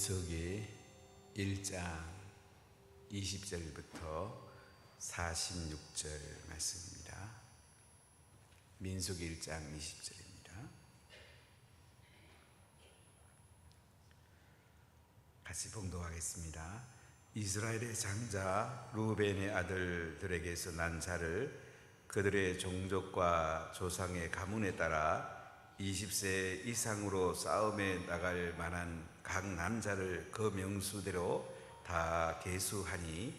민수기 1장 20절부터 46절 말씀입니다. 민수기 1장 20절입니다. 같이 봉독하겠습니다. 이스라엘의 장자 루벤의 아들들에게서 난 자를 그들의 종족과 조상의 가문에 따라 20세 이상으로 싸움에 나갈 만한 각 남자를 그 명수대로 다 계수하니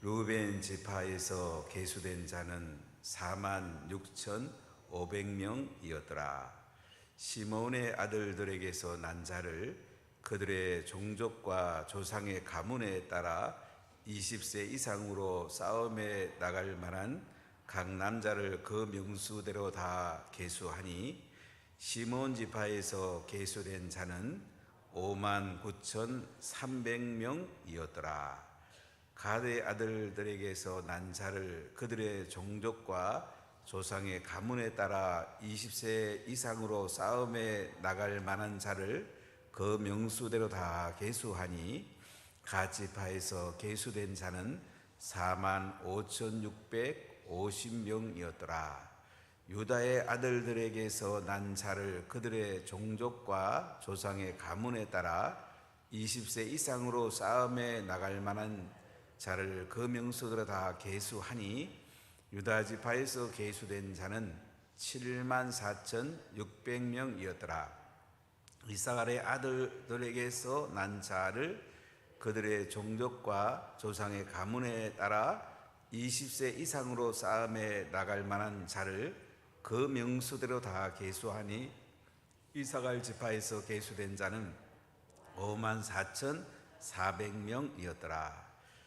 루벤 지파에서 계수된 자는 46,500명이었더라. 시몬의 아들들에게서 난 자를 그들의 종족과 조상의 가문에 따라 20세 이상으로 싸움에 나갈 만한 각 남자를 그 명수대로 다 계수하니 시몬 지파에서 계수된 자는 59,300명이었더라. 가드의 아들들에게서 난 자를 그들의 종족과 조상의 가문에 따라 20세 이상으로 싸움에 나갈 만한 자를 그 명수대로 다 계수하니 갓 지파에서 계수된 자는 45,650명이었더라. 유다의 아들들에게서 난 자를 그들의 종족과 조상의 가문에 따라 20세 이상으로 싸움에 나갈 만한 자를 그 명수대로 다 계수하니 유다 지파에서 계수된 자는 74,600명이었더라. 이사갈의 아들들에게서 난 자를 그들의 종족과 조상의 가문에 따라 20세 이상으로 싸움에 나갈 만한 자를 그 명수대로 다 계수하니 이사갈 지파에서 계수된 자는 54,400명이었더라.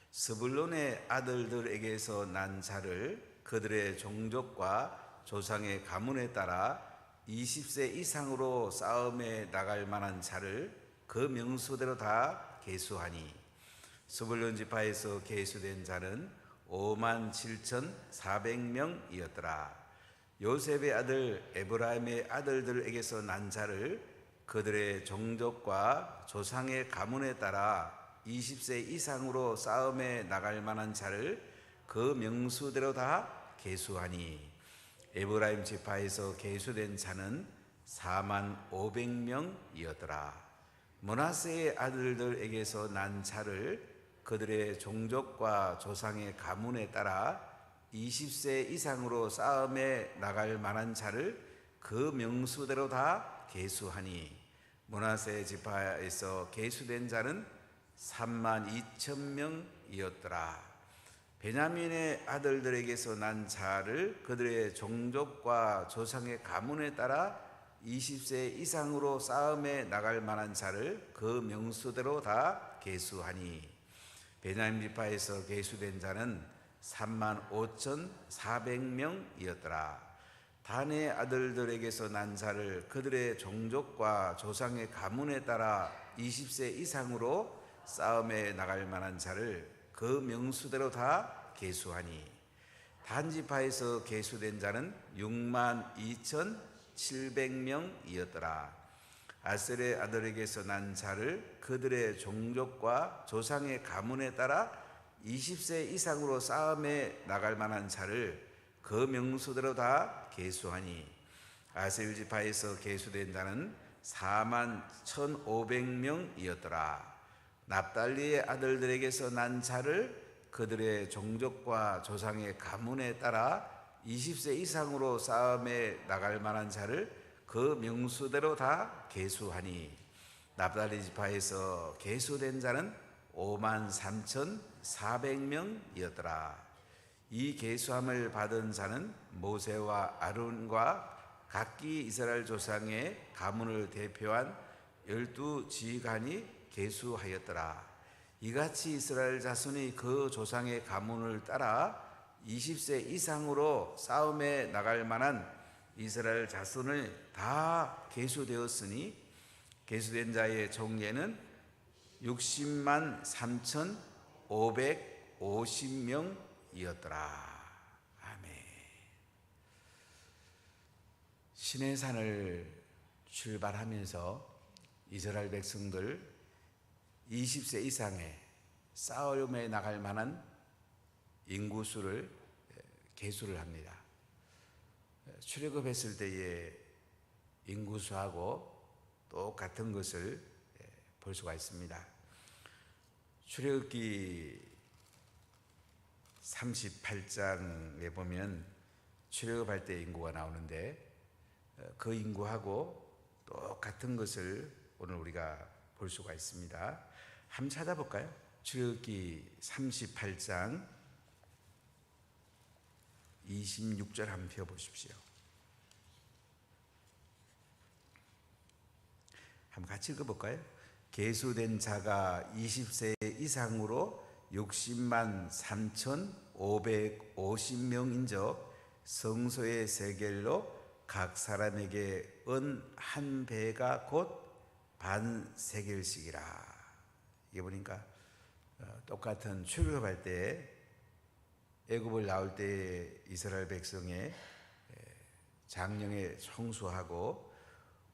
스불론의 아들들에게서 난 자를 그들의 종족과 조상의 가문에 따라 20세 이상으로 싸움에 나갈 만한 자를 그 명수대로 다 계수하니 스불론 지파에서 계수된 자는 57,400명이었더라. 요셉의 아들 에브라임의 아들들에게서 난 자를 그들의 종족과 조상의 가문에 따라 20세 이상으로 싸움에 나갈 만한 자를 그 명수대로 다 계수하니 에브라임 지파에서 계수된 자는 45,000명이었더라. 므낫세의 아들들에게서 난 자를 그들의 종족과 조상의 가문에 따라 20세 이상으로 싸움에 나갈 만한 자를 그 명수대로 다 계수하니 므낫세 지파에서 계수된 자는 32,000명이었더라. 베냐민의 아들들에게서 난 자를 그들의 종족과 조상의 가문에 따라 20세 이상으로 싸움에 나갈 만한 자를 그 명수대로 다 계수하니 베냐민 지파에서 계수된 자는 35,400명이었더라. 단의 아들들에게서 난 자를 그들의 종족과 조상의 가문에 따라 20세 이상으로 싸움에 나갈 만한 자를 그 명수대로 다 계수하니 단 지파에서 계수된 자는 62,700명이었더라. 아셀의 아들에게서 난 자를 그들의 종족과 조상의 가문에 따라 20세 이상으로 싸움에 나갈 만한 자를 그 명수대로 다 계수하니 아셀 지파에서 계수된 자는 41,500명이었더라. 납달리의 아들들에게서 난 자를 그들의 종족과 조상의 가문에 따라 20세 이상으로 싸움에 나갈 만한 자를 그 명수대로 다 계수하니 납달리 지파에서 계수된 자는 53,400명이었더라. 이 계수함을 받은 자는 모세와 아론과 각기 이스라엘 조상의 가문을 대표한 12지휘관이 계수하였더라. 이같이 이스라엘 자손이 그 조상의 가문을 따라 20세 이상으로 싸움에 나갈 만한 이스라엘 자손을 다 계수되었으니 계수된 자의 총례는 603,550명이었더라. 아멘. 시내산을 출발하면서 이스라엘 백성들 20세 이상의 싸움에 나갈 만한 인구수를 계수를 합니다. 출애굽했을 때의 인구수하고 똑같은 것을 볼 수가 있습니다. 출애굽기 38장에 보면 출애굽할 때 인구가 나오는데 그 인구하고 똑같은 것을 오늘 우리가 볼 수가 있습니다. 한번 찾아볼까요? 출애굽기 38장 26절 한번 펴보십시오. 한번 같이 읽어볼까요? 계수된 자가 20세 이상으로 60만 3,550명인적 성소의 세겔로 각 사람에게 은 한 배가 곧 반 세겔씩이라. 이게 보니까 똑같은 출애굽할 때 애굽을 나올 때 이스라엘 백성의 장령의 총수하고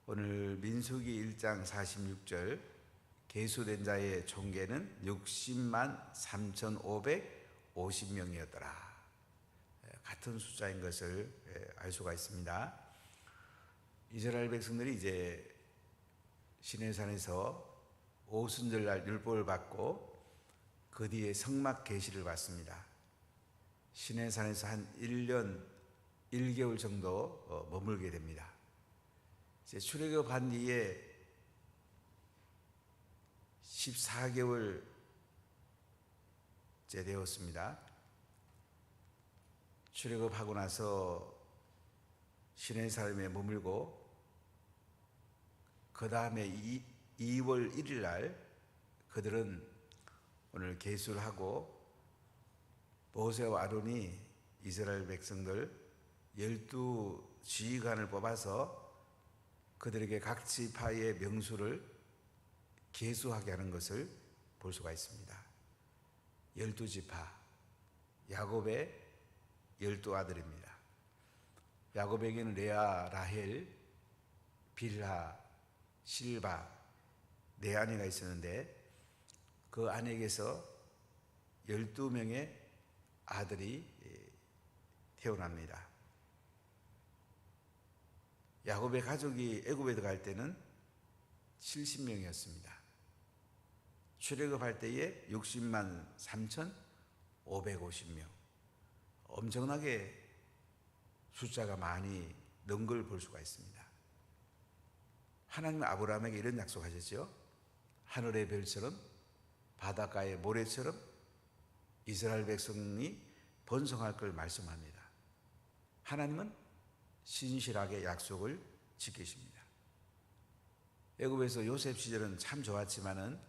오늘 민수기 1장 46절 계수된 자의 총계는 60만 3,550명이었더라. 같은 숫자인 것을 알 수가 있습니다. 이스라엘 백성들이 이제 시내산에서 오순절날 율법을 받고 그 뒤에 성막 계시를 받습니다. 시내산에서 한 1년 1개월 정도 머물게 됩니다. 이제 출애굽한 뒤에 14개월째 되었습니다. 출애굽하고 나서 시내산에 머물고 그 다음에 2월 1일 날 그들은 오늘 계수를 하고 모세와 아론이 이스라엘 백성들 12지휘관을 뽑아서 그들에게 각 지파의 명수를 계수하게 하는 것을 볼 수가 있습니다. 12지파, 야곱의 12아들입니다. 야곱에게는 레아, 라헬, 빌하, 실바 네 아내가 있었는데 그 아내에게서 12명의 아들이 태어납니다. 야곱의 가족이 애굽에 들어갈 때는 70명이었습니다. 출애굽할 때에 60만 3,550명. 엄청나게 숫자가 많이 는 걸 볼 수가 있습니다. 하나님은 아브라함에게 이런 약속하셨죠. 하늘의 별처럼 바닷가의 모래처럼 이스라엘 백성이 번성할 걸 말씀합니다. 하나님은 신실하게 약속을 지키십니다. 애굽에서 요셉 시절은 참 좋았지만은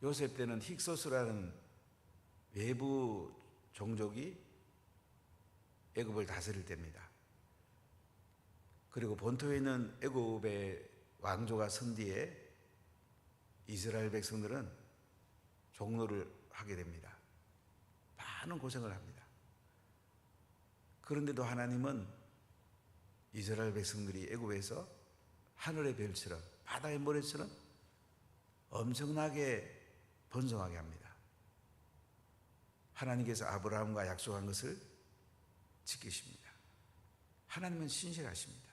요셉 때는 힉소스라는 외부 종족이 애굽을 다스릴 때입니다. 그리고 본토에 있는 애굽의 왕조가 선 뒤에 이스라엘 백성들은 종노를 하게 됩니다. 많은 고생을 합니다. 그런데도 하나님은 이스라엘 백성들이 애굽에서 하늘의 별처럼 바다의 모래처럼 엄청나게 번성하게 합니다. 하나님께서 아브라함과 약속한 것을 지키십니다. 하나님은 신실하십니다.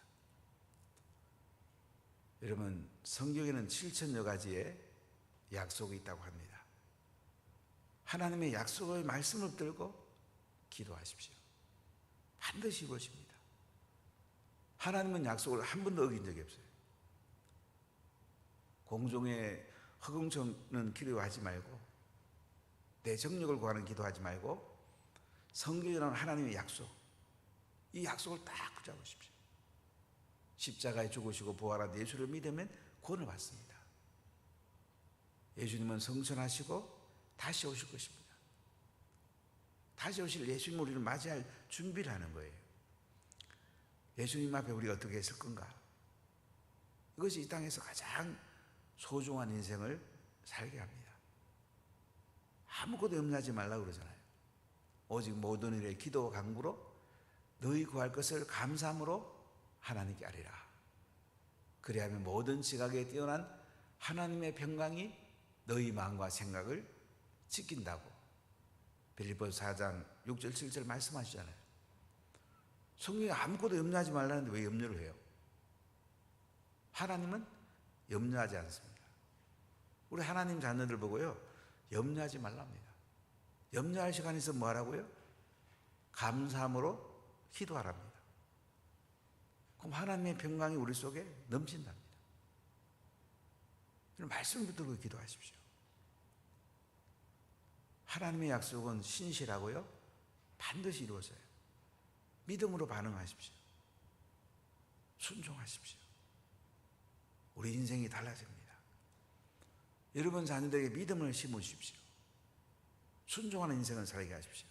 여러분, 성경에는 7천여 가지의 약속이 있다고 합니다. 하나님의 약속의 말씀을 붙들고 기도하십시오. 반드시 이루어집니다. 하나님은 약속을 한 번도 어긴 적이 없어요. 공중에 허공쳐는 기도하지 말고 내 정력을 구하는 기도하지 말고 성경에 나오는 하나님의 약속, 이 약속을 딱 붙잡으십시오. 십자가에 죽으시고 부활한 예수를 믿으면 구원을 받습니다. 예수님은 성천하시고 다시 오실 것입니다. 다시 오실 예수님 우리를 맞이할 준비를 하는 거예요. 예수님 앞에 우리가 어떻게 했을 건가? 이것이 이 땅에서 가장 소중한 인생을 살게 합니다. 아무것도 염려하지 말라고 그러잖아요. 오직 모든 일에 기도와 간구로 너희 구할 것을 감사함으로 하나님께 아뢰라. 그리하면 모든 지각에 뛰어난 하나님의 평강이 너희 마음과 생각을 지킨다고 빌립보서 4장 6절 7절 말씀하시잖아요. 성경에 아무것도 염려하지 말라는데 왜 염려를 해요? 하나님은 염려하지 않습니다. 우리 하나님 자녀들 보고요, 염려하지 말랍니다. 염려할 시간이 있으면 뭐 하라고요? 감사함으로 기도하랍니다. 그럼 하나님의 평강이 우리 속에 넘친답니다. 말씀을 붙들고 기도하십시오. 하나님의 약속은 신실하고요, 반드시 이루어져요. 믿음으로 반응하십시오. 순종하십시오. 우리 인생이 달라집니다. 여러분 자녀들에게 믿음을 심으십시오. 순종하는 인생을 살게 하십시오.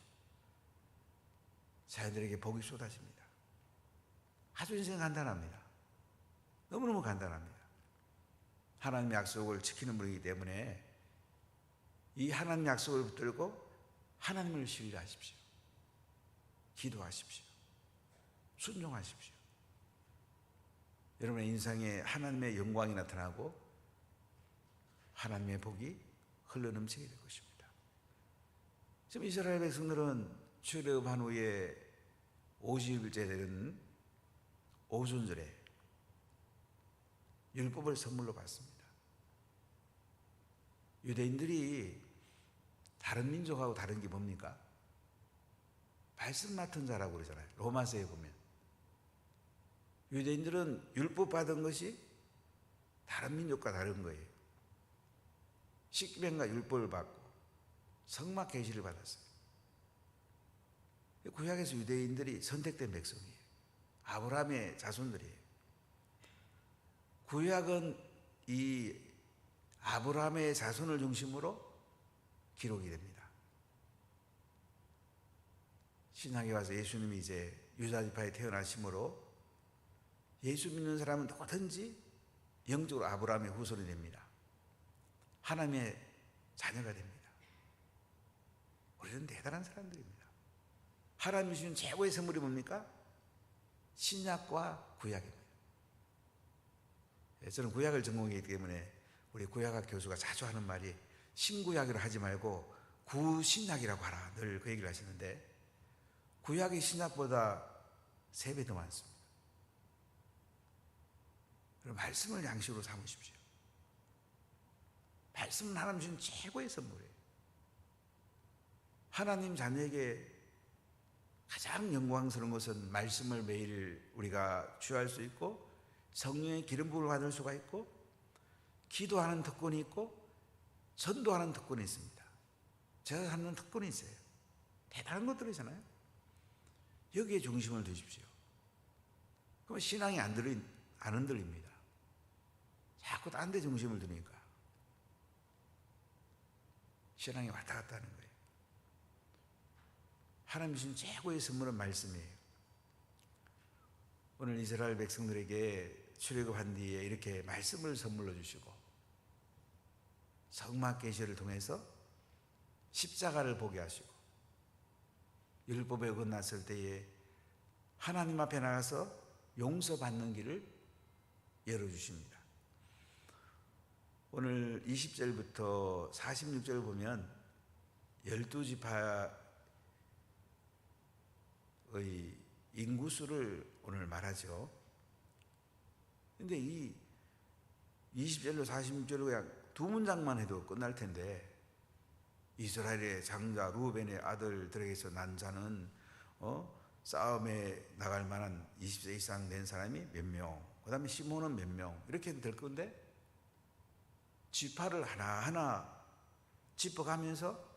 자녀들에게 복이 쏟아집니다. 아주 인생 간단합니다. 너무너무 간단합니다. 하나님의 약속을 지키는 분이기 때문에 이 하나님 약속을 붙들고 하나님을 신뢰하십시오. 기도하십시오. 순종하십시오. 여러분의 인생에 하나님의 영광이 나타나고 하나님의 복이 흘러넘치게 될 것입니다. 지금 이스라엘 백성들은 출애굽한 후에 50일째 되는 오순절에 율법을 선물로 받습니다. 유대인들이 다른 민족하고 다른 게 뭡니까? 말씀 맡은 자라고 그러잖아요. 로마서에 보면 유대인들은 율법 받은 것이 다른 민족과 다른 거예요. 십계명과 율법을 받고 성막 계시를 받았어요. 구약에서 유대인들이 선택된 백성이에요. 아브라함의 자손들이에요. 구약은 이 아브라함의 자손을 중심으로 기록이 됩니다. 신약에 와서 예수님이 이제 유다지파에 태어나심으로 예수 믿는 사람은 누구든지 영적으로 아브라함의 후손이 됩니다. 하나님의 자녀가 됩니다. 우리는 대단한 사람들입니다. 하나님이 주신 최고의 선물이 뭡니까? 신약과 구약입니다. 저는 구약을 전공이기 때문에 우리 구약학 교수가 자주 하는 말이 신구약이라고 하지 말고 구신약이라고 하라, 늘 그 얘기를 하시는데 구약이 신약보다 3배 더 많습니다. 그럼 말씀을 양식으로 삼으십시오. 말씀은 하나님 주신 최고의 선물이에요. 하나님 자녀에게 가장 영광스러운 것은 말씀을 매일 우리가 취할 수 있고 성령의 기름 부음을 받을 수가 있고 기도하는 특권이 있고 전도하는 특권이 있습니다. 제가 하는 특권이 있어요. 대단한 것들이잖아요. 여기에 중심을 두십시오. 그러면 신앙이 안 흔들립니다. 자꾸 딴 데 중심을 두니까 신앙이 왔다 갔다 하는 거예요. 하나님 주신 최고의 선물은 말씀이에요. 오늘 이스라엘 백성들에게 출애굽한 뒤에 이렇게 말씀을 선물로 주시고 성막 계시를 통해서 십자가를 보게 하시고 율법에 어긋났을 때에 하나님 앞에 나가서 용서받는 길을 열어주십니다. 오늘 20절부터 46절 보면 12지파의 인구수를 오늘 말하죠. 근데 이 20절로 46절로 그냥 2문장만 해도 끝날 텐데 이스라엘의 장자 루벤의 아들들에게서 난 자는 싸움에 나갈 만한 20세 이상 된 사람이 몇 명, 그 다음에 시몬은 몇 명, 이렇게 될 건데 지파를 하나하나 짚어가면서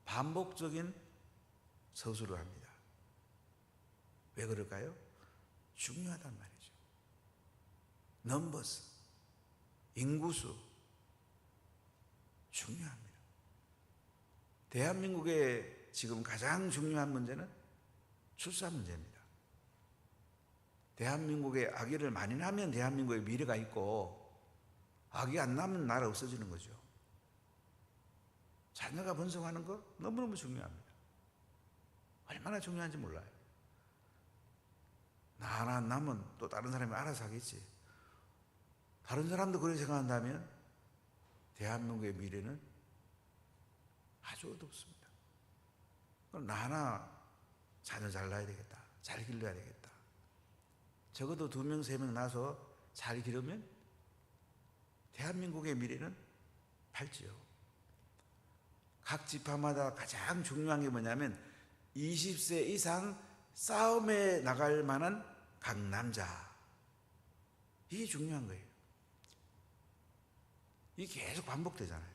반복적인 서술을 합니다. 왜 그럴까요? 중요하단 말이죠. 넘버스, 인구수 중요합니다. 대한민국의 지금 가장 중요한 문제는 출산 문제입니다. 대한민국에 아기를 많이 낳으면 대한민국의 미래가 있고 아기 안 낳으면 나라 없어지는 거죠. 자녀가 번성하는 거 너무너무 중요합니다. 얼마나 중요한지 몰라요. 나 하나 낳으면 또 다른 사람이 알아서 하겠지. 다른 사람도 그렇게 생각한다면 대한민국의 미래는 아주 어둡습니다. 그럼 나 하나 자녀 잘 낳아야 되겠다. 잘 길러야 되겠다. 적어도 2명, 3명 낳아서 잘 기르면 대한민국의 미래는 밝지요. 각 지파마다 가장 중요한 게 뭐냐면 20세 이상 싸움에 나갈 만한 강남자. 이게 중요한 거예요. 이게 계속 반복되잖아요.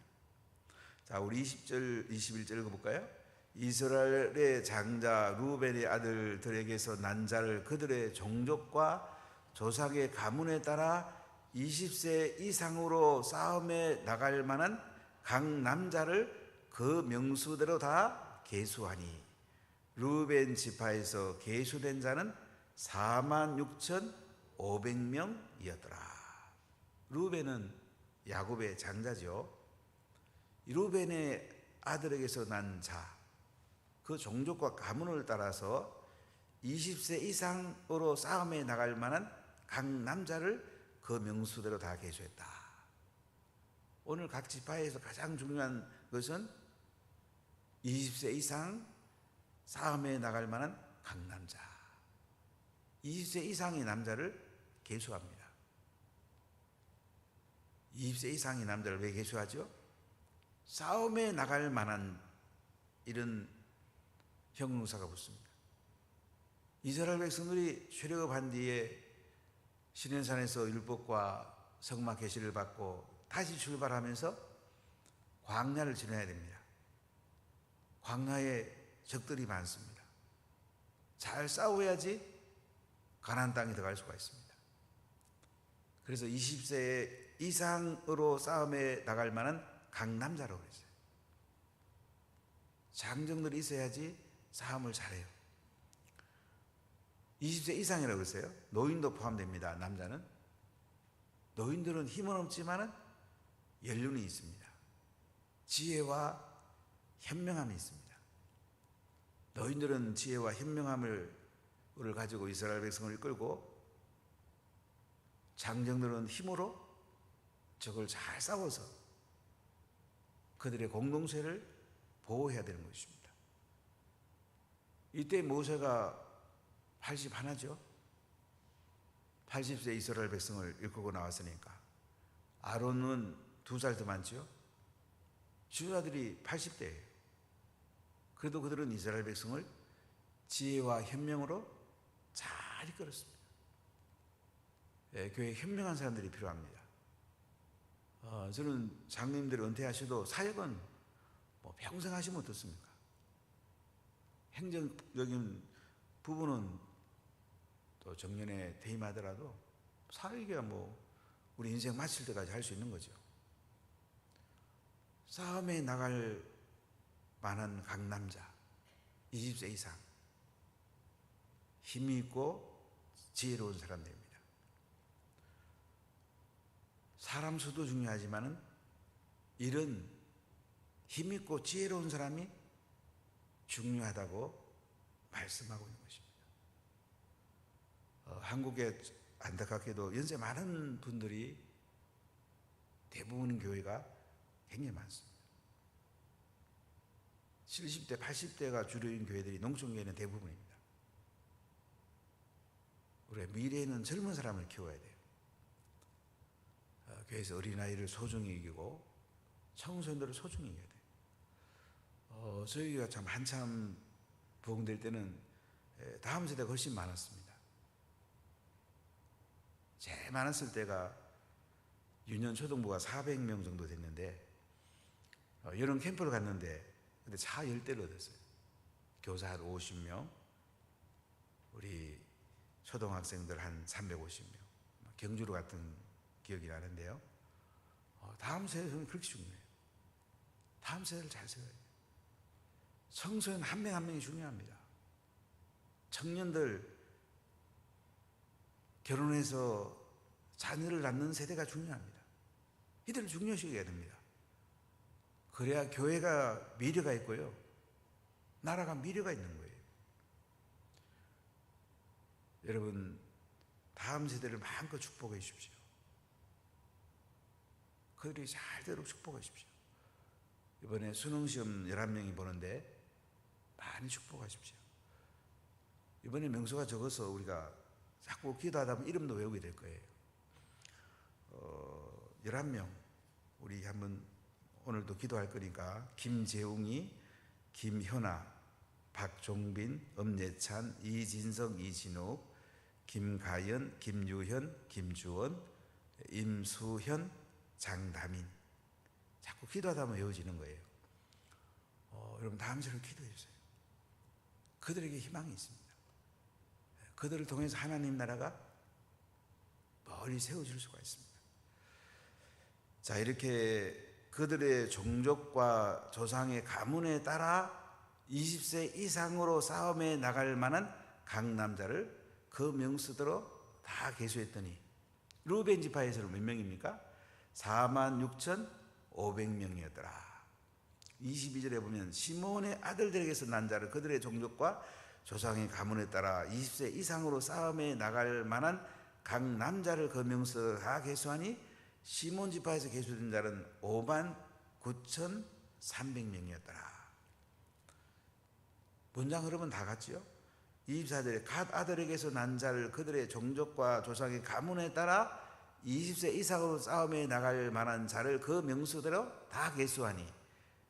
자, 우리 20절, 21절 읽어볼까요? 이스라엘의 장자 루벤의 아들들에게서 난 자를 그들의 종족과 조상의 가문에 따라 20세 이상으로 싸움에 나갈 만한 각 남자를 그 명수대로 다 계수하니 루벤 지파에서 계수된 자는 46,500명이었더라. 루벤은 야곱의 장자죠. 루벤의 아들에게서 난 자, 그 종족과 가문을 따라서 20세 이상으로 싸움에 나갈 만한 각 남자를 그 명수대로 다 계수했다. 오늘 각 지파에서 가장 중요한 것은 20세 이상 싸움에 나갈 만한 각 남자, 20세 이상의 남자를 계수합니다. 20세 이상의 남자를 왜 계수하죠? 싸움에 나갈 만한 이런 형용사가 붙습니다. 이스라엘 백성들이 출애굽한 뒤에 시내산에서 율법과 성막 계시를 받고 다시 출발하면서 광야를 지나야 됩니다. 광야에 적들이 많습니다. 잘 싸워야지 가나안 땅에 들어갈 수가 있습니다. 그래서 20세 이상으로 싸움에 나갈 만한 강남자라고 그랬어요. 장정들이 있어야지 싸움을 잘해요. 20세 이상이라고 그랬어요. 노인도 포함됩니다. 남자는. 노인들은 힘은 없지만 연륜이 있습니다. 지혜와 현명함이 있습니다. 노인들은 지혜와 현명함을 가지고 이스라엘 백성을 이끌고, 장정들은 힘으로 적을 잘 싸워서 그들의 공동체를 보호해야 되는 것입니다. 이때 모세가 81죠. 80세 이스라엘 백성을 이끌고 나왔으니까. 아론은 2살 더 많죠. 지도자들이 80대예요. 그래도 그들은 이스라엘 백성을 지혜와 현명으로 잘 이끌었습니다. 교회에 현명한 사람들이 필요합니다. 저는 장로님들이 은퇴하셔도 사역은 평생 하시면 어떻습니까? 행정적인 부분은 또 정년에 퇴임하더라도 사역이야 우리 인생 마칠 때까지 할 수 있는 거죠. 싸움에 나갈 만한 강남자 20세 이상, 힘이 있고 지혜로운 사람들입니다. 사람 수도 중요하지만 이런 힘 있고 지혜로운 사람이 중요하다고 말씀하고 있는 것입니다. 한국에 안타깝게도 연세 많은 분들이 대부분 교회가 굉장히 많습니다. 70대, 80대가 주류인 교회들이 농촌교회는 대부분입니다. 우리가 미래에는 젊은 사람을 키워야 돼요. 교회에서 어린아이를 소중히 여기고 청소년들을 소중히 여겨야 돼요. 저희가 참 한참 부흥될 때는 다음 세대가 훨씬 많았습니다. 제일 많았을 때가 유년 초등부가 400명 정도 됐는데, 여름 캠프를 갔는데 근데 차 10대를 얻었어요. 교사 한 50명, 우리 초등학생들 한 350명, 경주로 갔던 기억이 나는데요. 다음 세대는 그렇게 중요해요. 다음 세대를 잘 세워야 돼요. 청소년 한 명 한 명이 중요합니다. 청년들 결혼해서 자녀를 낳는 세대가 중요합니다. 이들을 중요시 여겨야 됩니다. 그래야 교회가 미래가 있고요, 나라가 미래가 있는 거예요. 여러분, 다음 세대를 마음껏 축복해 주십시오. 그들이 잘대로 축복하십시오. 이번에 수능시험 11명이 보는데 많이 축복하십시오. 이번에 명수가 적어서 우리가 자꾸 기도하다 보면 이름도 외우게 될 거예요. 11명 우리 한번 오늘도 기도할 거니까 김재웅이, 김현아, 박종빈, 엄예찬, 이진성, 이진욱, 김가연, 김유현, 김주원, 임수현, 장다민. 자꾸 기도하다 보면 외워지는 거예요. 여러분 다음처럼 기도해 주세요. 그들에게 희망이 있습니다. 그들을 통해서 하나님 나라가 멀리 세워질 수가 있습니다. 자, 이렇게 그들의 종족과 조상의 가문에 따라 20세 이상으로 싸움에 나갈 만한 각 남자를 그 명수대로 다 계수했더니 루벤 지파에서는 몇 명입니까? 46,500명이었더라. 22절에 보면 시몬의 아들들에게서 난 자를 그들의 종족과 조상의 가문에 따라 20세 이상으로 싸움에 나갈 만한 각 남자를 그 명수대로 다 계수하니 시몬 지파에서 계수된 자는 59,300명이었더라. 문장 흐름은 다 같지요? 24절에 갓 아들에게서 난 자를 그들의 종족과 조상의 가문에 따라 20세 이상으로 싸움에 나갈 만한 자를 그 명수대로 다 계수하니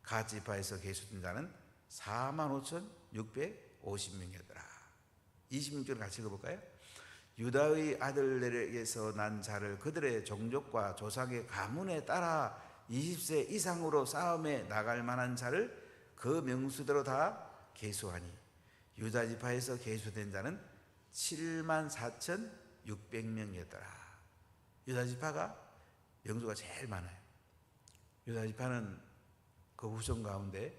갓 지파에서 계수된 자는 45,650명이었더라. 26절 같이 읽어볼까요? 유다의 아들들에게서 난 자를 그들의 종족과 조상의 가문에 따라 20세 이상으로 싸움에 나갈 만한 자를 그 명수대로 다 계수하니 유다 지파에서 계수된 자는 74,600명이었더라. 유다 지파가 명수가 제일 많아요. 유다 지파는 그 후손 가운데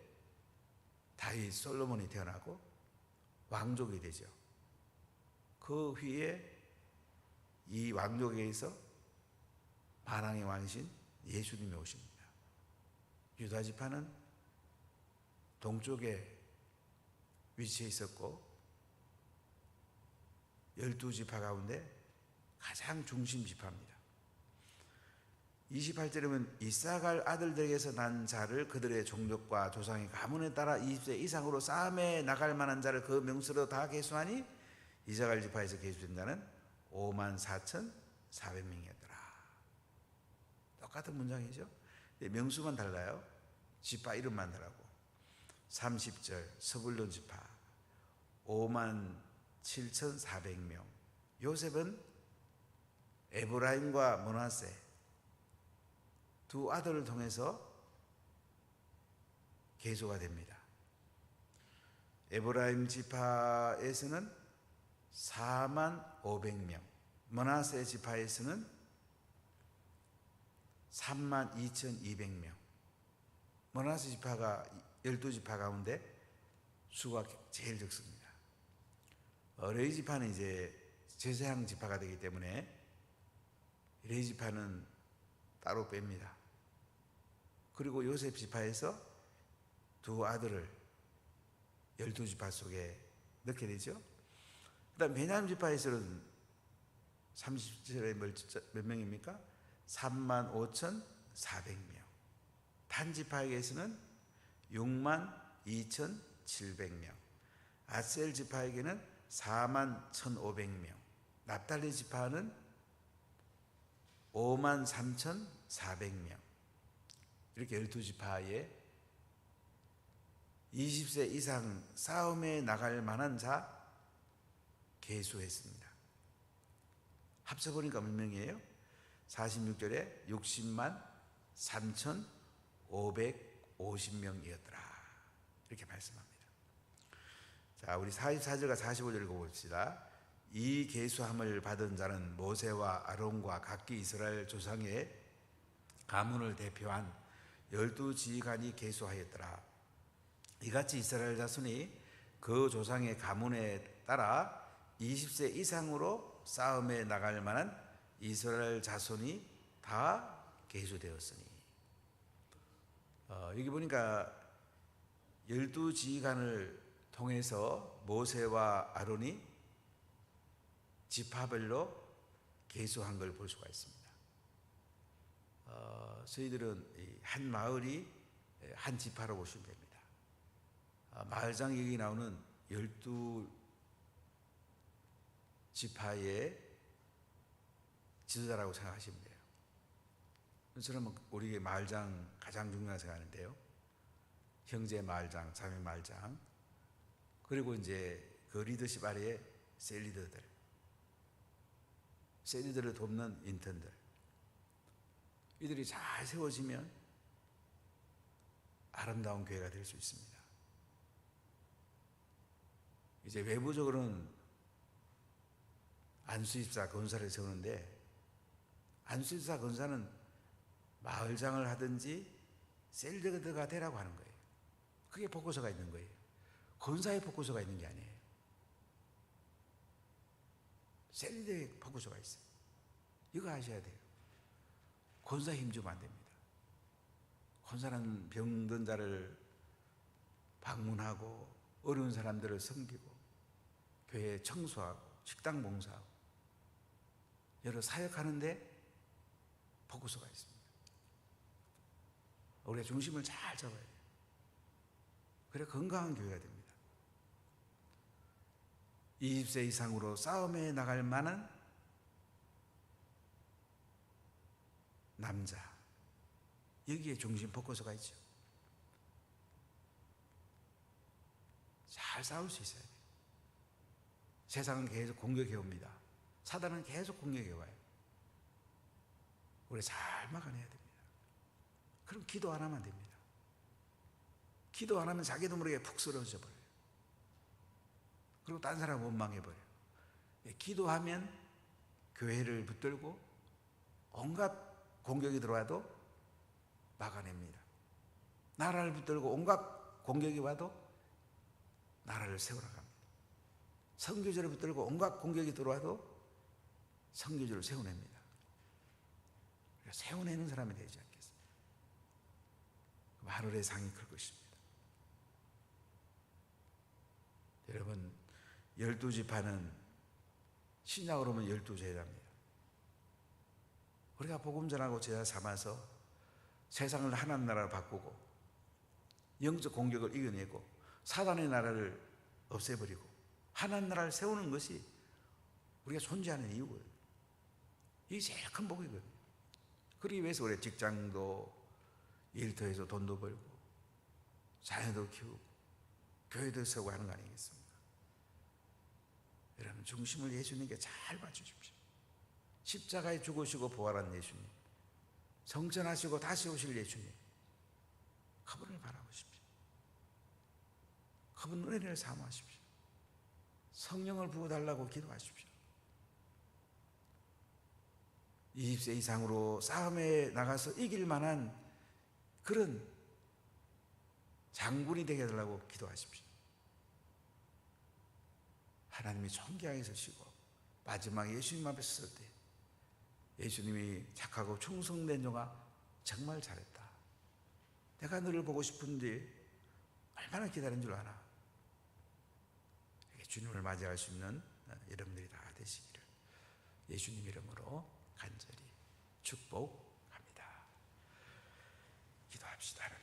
다윗 솔로몬이 태어나고 왕족이 되죠. 그 위에 이 왕족에서 만왕의 왕이신 예수님이 오십니다. 유다 지파는 동쪽에 위치해 있었고 12지파 가운데 가장 중심 지파입니다. 28절에 보면 이사갈 아들들에게서 난 자를 그들의 종족과 조상의 가문에 따라 20세 이상으로 싸움에 나갈 만한 자를 그 명수로 다 계수하니 이사갈 지파에서 계수된 자는 54,400명이었더라. 똑같은 문장이죠. 명수만 달라요. 지파 이름만 다르고. 30절 서불론 지파 57,400명. 요셉은 에브라임과 므낫세 두 아들을 통해서 계수가 됩니다. 에브라임 지파에서는 45,000명, 므낫세 지파에서는 32,200명. 므낫세 지파가 12지파 가운데 수가 제일 적습니다. 레위 지파는 이제 제사장 지파가 되기 때문에 레위 지파는 따로 뺍니다. 그리고 요셉 지파에서 두 아들을 12지파 속에 넣게 되죠. 그 다음 베냐민 지파에서는 30절에 몇 명입니까? 35,400명. 단 지파에게서는 62,700명. 아셀 지파에게는 41,500명. 납달리 지파는 53,400명. 이렇게 12지파에 20세 이상 싸움에 나갈 만한 자 계수했습니다. 합쳐보니까 몇 명이에요? 46절에 603,550명이었더라. 이렇게 말씀합니다. 자, 우리 44절과 45절 읽어봅시다. 이 계수함을 받은 자는 모세와 아론과 각기 이스라엘 조상의 가문을 대표한 12지휘관이 계수하였더라. 이같이 이스라엘 자손이 그 조상의 가문에 따라 20세 이상으로 싸움에 나갈 만한 이스라엘 자손이 다 계수되었으니. 여기 보니까 12지휘관을 통해서 모세와 아론이 지파별로 계수한 걸 볼 수가 있습니다. 저희들은 이한 마을이 한 지파로 보시면 됩니다. 마을장 여기 나오는 12지파의 지도자라고 생각하시면 돼요. 저는 우리 마을장 가장 중요하다고 생각하는데요. 형제 마을장, 자매 마을장, 그리고 이제 그 리더십 아래에 셀리더를 돕는 인턴들, 이들이 잘 세워지면 아름다운 교회가 될 수 있습니다. 이제 외부적으로는 안수집사 권사를 세우는데, 안수집사 권사는 마을장을 하든지 셀리더가 되라고 하는 거예요. 그게 포커스가 있는 거예요. 권사의 포커스가 있는 게 아니에요. 셀리더의 포커스가 있어요. 이거 아셔야 돼요. 권사 힘주면 안 됩니다. 권사는 병든 자를 방문하고 어려운 사람들을 섬기고 교회 청소하고 식당 봉사하고 여러 사역하는데 포커스가 있습니다. 우리가 중심을 잘 잡아야 돼요. 그래 건강한 교회가 됩니다. 20세 이상으로 싸움에 나갈 만한 남자, 여기에 중심 포커스가 있죠. 잘 싸울 수 있어야 돼요. 세상은 계속 공격해 옵니다. 사단은 계속 공격해 와요. 우리 잘 막아내야 됩니다. 그럼 기도 안 하면 됩니다. 기도 안 하면 자기도 모르게 푹 쓰러져 버려요. 그리고 딴 사람 원망해버려요. 기도하면 교회를 붙들고 온갖 공격이 들어와도 막아냅니다. 나라를 붙들고 온갖 공격이 와도 나라를 세우러 갑니다. 선교제를 붙들고 온갖 공격이 들어와도 선교제를 세워냅니다. 세워내는 사람이 되지 않겠습니까? 하늘의 상이 클 것입니다. 여러분, 12지파는 신약으로 보면 12제자입니다. 우리가 복음 전하고 제자 삼아서 세상을 하나님 나라로 바꾸고 영적 공격을 이겨내고 사단의 나라를 없애버리고 하나님 나라를 세우는 것이 우리가 존재하는 이유거든요. 이게 제일 큰 복이거든요. 그러기 위해서 우리 직장도 일터에서 돈도 벌고 자녀도 키우고 교회도 세우고 하는 거 아니겠습니까? 여러분, 중심을 예수님께 잘 봐주십시오. 십자가에 죽으시고 부활한 예수님, 성천하시고 다시 오실 예수님, 그분을 바라보십시오. 그분 은혜를 사모하십시오. 성령을 부어달라고 기도하십시오. 20세 이상으로 싸움에 나가서 이길 만한 그런 장군이 되게 해달라고 기도하십시오. 하나님이 존경하게 서시고 마지막에 예수님 앞에 섰을 때 예수님이 착하고 충성된 종아 정말 잘했다. 내가 너를 보고 싶은데 얼마나 기다린 줄 아나. 주님을 맞이할 수 있는 여러분들이 다 되시기를 예수님 이름으로 간절히 축복합니다. 기도합시다.